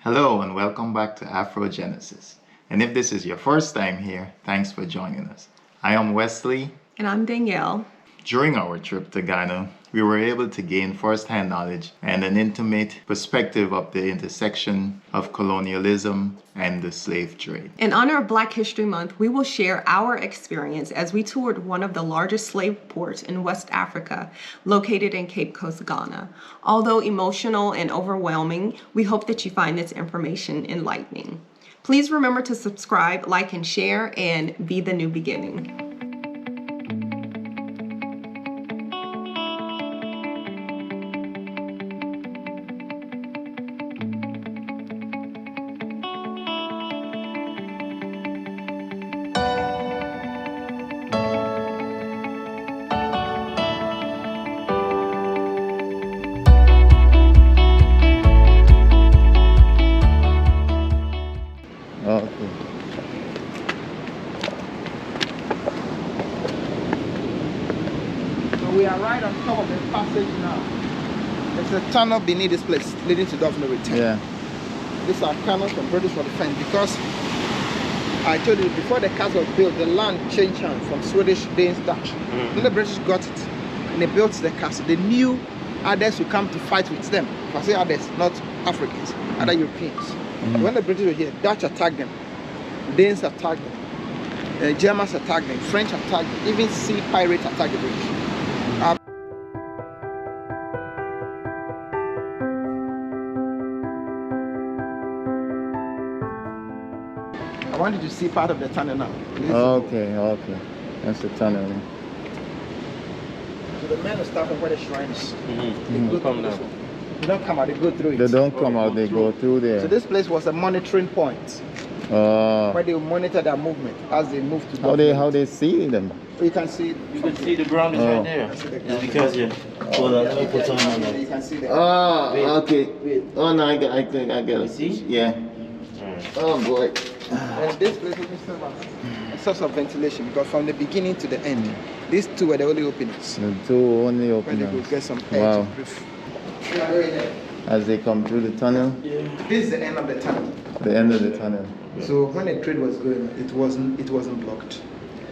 Hello and welcome back to Afrogenesis. And if this is your first time here, thanks for joining us. I am Wesley. And I'm Danielle. During our trip to Ghana, we were able to gain first-hand knowledge and an intimate perspective of the intersection of colonialism and the slave trade. In honor of Black History Month, we will share our experience as we toured one of the largest slave ports in West Africa, located in Cape Coast, Ghana. Although emotional and overwhelming, we hope that you find this information enlightening. Please remember to subscribe, like, and share, and be the new beginning. We are right on top of the passage now. There's a tunnel beneath this place leading to Daphne Return. Yeah. These are canals from British for defense because I told you before the castle was built, the land changed hands from Swedish, Danes, Dutch. When the British got it and they built the castle, they knew others would come to fight with them. If I say others, not Africans, other Europeans. When the British were here, Dutch attacked them, Danes attacked them, Germans attacked them, French attacked them, even sea pirates attacked the British. I want you to see part of the tunnel now. Okay. That's the tunnel. So the men will start from where the shrine is. They go Come through this now. one. They don't come out, they go through it. They don't come out, they go through there. So this place was a monitoring point where they will monitor their movement as they move to How they see them? You can see You can see the ground is right there. It's because you pull that up, put on you can see the Okay. Oh no, I get it. You see? Yeah. Oh boy. and this place will still have a source of ventilation because from the beginning to the end, these two were the only openings. The two only Where they open. could get some air Wow. to breathe. As they come through the tunnel, This is the end of the tunnel. the end of the tunnel. So when the trade was going, it wasn't blocked.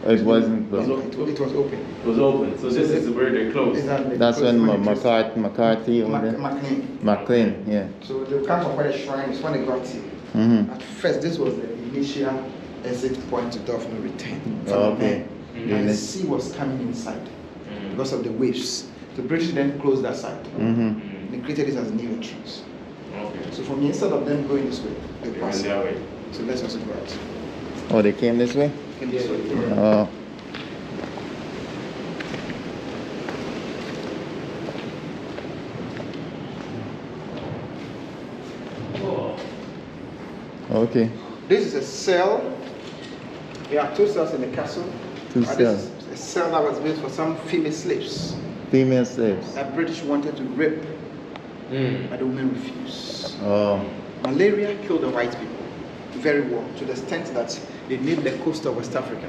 It wasn't blocked. It was open. It was open. So this is where they're closed. Exactly. That's when Because McCarthy over there. McLean. McLean, yeah. So they come from where the shrine is when they got here. At first, this was the initial exit point to Daphne Return. Okay. And the sea was coming inside because of the waves. The British then closed that side. They created this as a new entrance. Okay. So from instead of them going this way, they They passed. went that way. So let's also go out. Oh, they came this way? Came this way. Oh. Okay. This is a cell. There are two cells in the castle. Two This cells. is a cell that was built for some female slaves. Female slaves. The British wanted to rape, but the women refused. Oh. Malaria killed the white people very well, to the extent that they named the coast of West Africa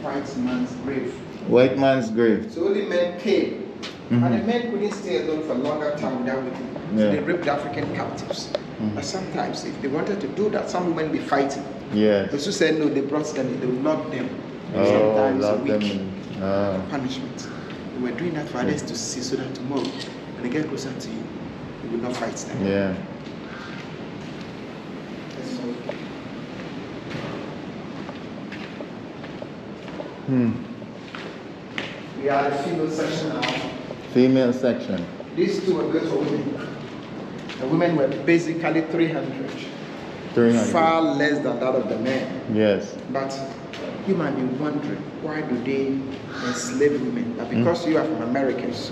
White Man's Grave. White man's grave. So only men came, and the men couldn't stay alone for a longer time without women. So Yeah. they raped the African captives. But sometimes, if they wanted to do that, some women be fighting. Yes. Those who said no, they brought them in, they locked them. Oh, Sometimes a lock week. them in. Ah. Punishment. They were doing that for others to see, so that tomorrow, when they get closer to you, you will not fight them. Yeah. We are the female section now. Female section. These two were built for women. The women were basically 300, 300. far less than that of the men. Yes. But you might be wondering, why do they enslave women? But because you are from Americans,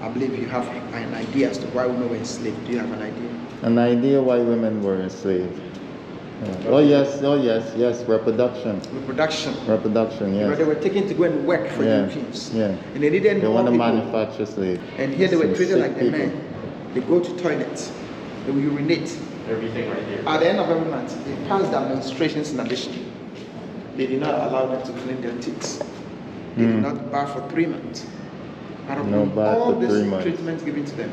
I believe you have an idea as to why women were enslaved. Do you have an idea? An idea why women were enslaved. Yeah. Oh yes, reproduction. Reproduction. Reproduction, But yes. they were taken to go and work for Yeah. Europeans. Yeah. And they needed They more want to people. manufacture slaves. And here they were Some treated sick like the people. men. They go to toilets. They will urinate. Everything right here. At the end of every month, they pass their menstruations in addition. They did not allow them to clean their teeth. They did not bath for 3 months. Out of No bath all for this 3 months. treatment given to them,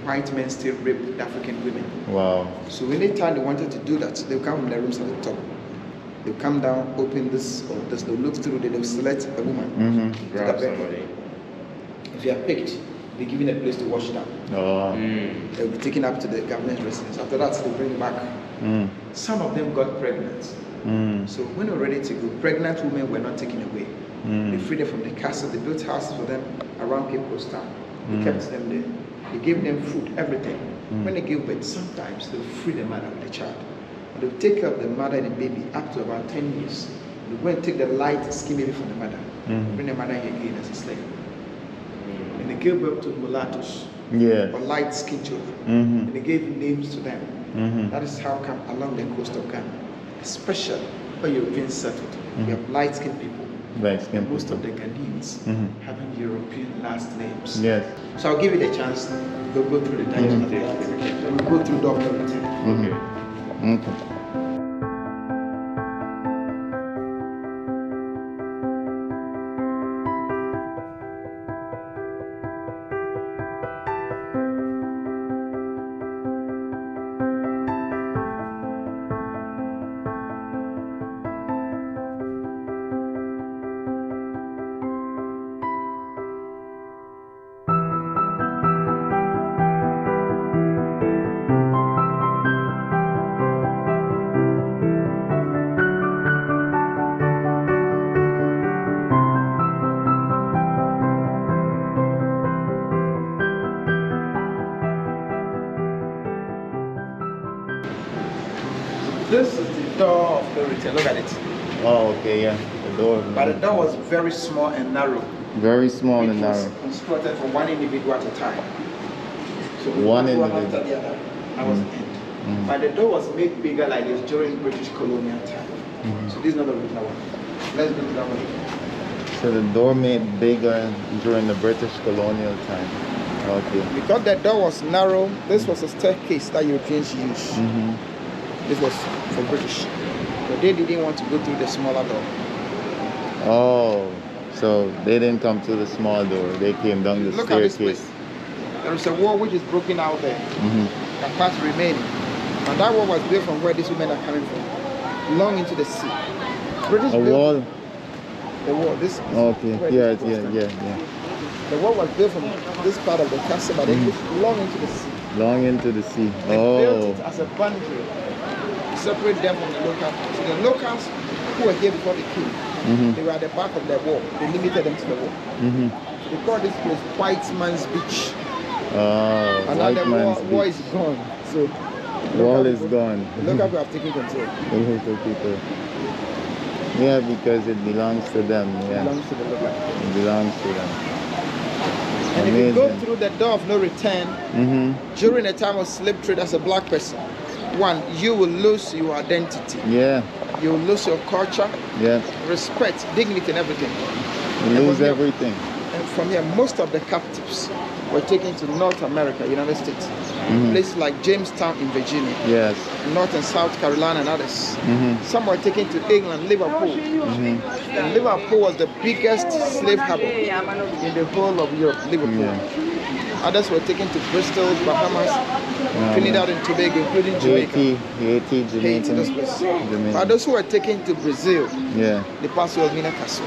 white men still rape African women. Wow. So anytime they wanted to do that, they'll come from their rooms at the top. They'll come down, open this or this, they'll look through, they'll select a woman. Grab somebody. If you are picked, they're given a place to wash down. Oh. They'll be taken up to the governor's residence. After that, they'll bring back. Some of them got pregnant. So when they were ready to go, pregnant women were not taken away. They freed them from the castle. They built houses for them around Cape Coast town. They kept them there. They gave them food, everything. When they gave birth, sometimes they'll free the mother with the child. They'll take care of the mother and the baby up to about 10 years. They'll go and take the light skin baby from the mother. Bring the mother here again as a slave. And they gave birth to mulattoes. Or light skinned children. And they gave names to them. That is how come along the coast of Ghana, especially where Europeans settled, you have light skinned people. And most of the Ghanaians having European last names. Yes. So I'll give you the chance to go through the digest of the we'll go through Dr. Okay. This is the door of the return. Look at it. Oh, okay, yeah. The door. But the door was very small and narrow. Very small and It was narrow. constructed for one individual at a time. So One one individual. after the other. That was the end. But the door was made bigger like this during British colonial time. So this is not the original one. Let's go to that one. So the door made bigger during the British colonial time. Okay. Because the door was narrow, this was a staircase that Europeans used. This was for British. But they didn't want to go through the smaller door. Oh, so they didn't come to the small door. They came down the Look at this staircase. place. There is a wall which is broken out there. A part remaining. And that wall was built from where these women are coming from. Long into the sea. British A built wall? the wall. This is Okay, where yeah, this was from. yeah. The wall was built from this part of the castle, but they pushed long into the sea. Long into the sea. They built Oh, it as a boundary to separate them from the locals. So the locals who were here before they came, they were at the back of the wall. They limited them to the wall. They call this place White Man's Beach. oh, And now white the man's wall beach. is gone. So Wall local is people- gone. The local people have taken control. The local people. Yeah, because it belongs to them. It Yeah, belongs to the local. it belongs to them. And if you go Amazing. through the door of no return, during the time of slave trade as a black person, one, you will lose your identity. Yeah, You will lose your culture, yeah. respect, dignity, and everything. You And lose from here- everything. And from here, most of the captives were taken to North America, United States. Places like Jamestown in Virginia, Yes. North and South Carolina, and others. Some were taken to England, Liverpool. And Liverpool was the biggest slave harbor in the whole of Europe, Liverpool. Others were taken to Bristol, Bahamas, Trinidad and Tobago, including Jamaica. Haiti, Haiti, Jamaica. those places. Jamaica. But those who were taken to Brazil, Yeah. they passed to Elmina Castle.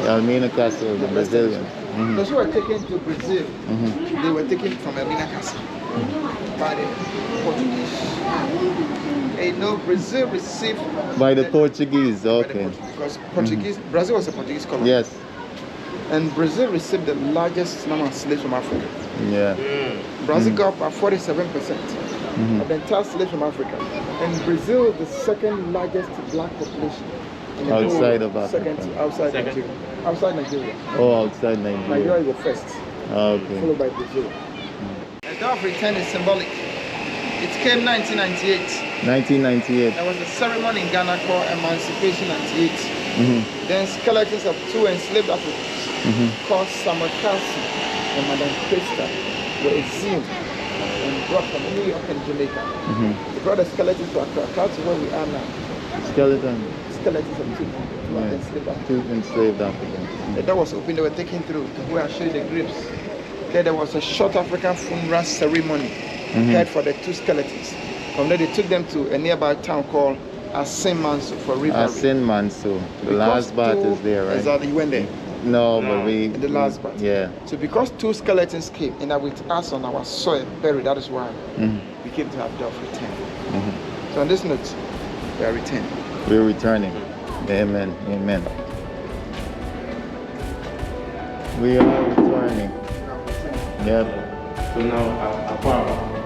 Almina Castle, the Brazilian. Those who were taken to Brazil, they were taken from Elmina Castle by the Portuguese. And you know, Brazil received By the Portuguese, by the okay. Portuguese, because Portuguese, Brazil was a Portuguese colony. Yes. And Brazil received the largest number of slaves from Africa. Yeah. Brazil got about 47% of the entire slaves from Africa. And Brazil is the second largest black population in the Outside whole- of Africa. Second outside Nigeria. Outside Nigeria. Oh, outside Nigeria Nigeria. is the first, Okay. followed by Brazil. The door of return is symbolic. It came 1998. 1998. There was a ceremony in Ghana called Emancipation 98. Then skeletons of two enslaved Africans called Samuel Carson and Madame Krista were exhumed and brought from New York and Jamaica. They brought the skeletons to Accra, to where we are now. Skeleton. Skeletons of two enslaved Africans. Two enslaved Africans. The door was open, they were taken through to where I showed you the graves. Then there was a short African funeral ceremony held for the two skeletons. From there, they took them to a nearby town called Asin-Manso for reburial. Asin-Manso. The last bath is there, right? Exactly, you went there. No, but we... The last bath. Yeah. So because two skeletons came and are with us on our soil, buried, that is why we came to have Dolph return. So on this note, we are returning. We're returning. Amen. Amen. We are returning. Yep. So now, Akwaaba.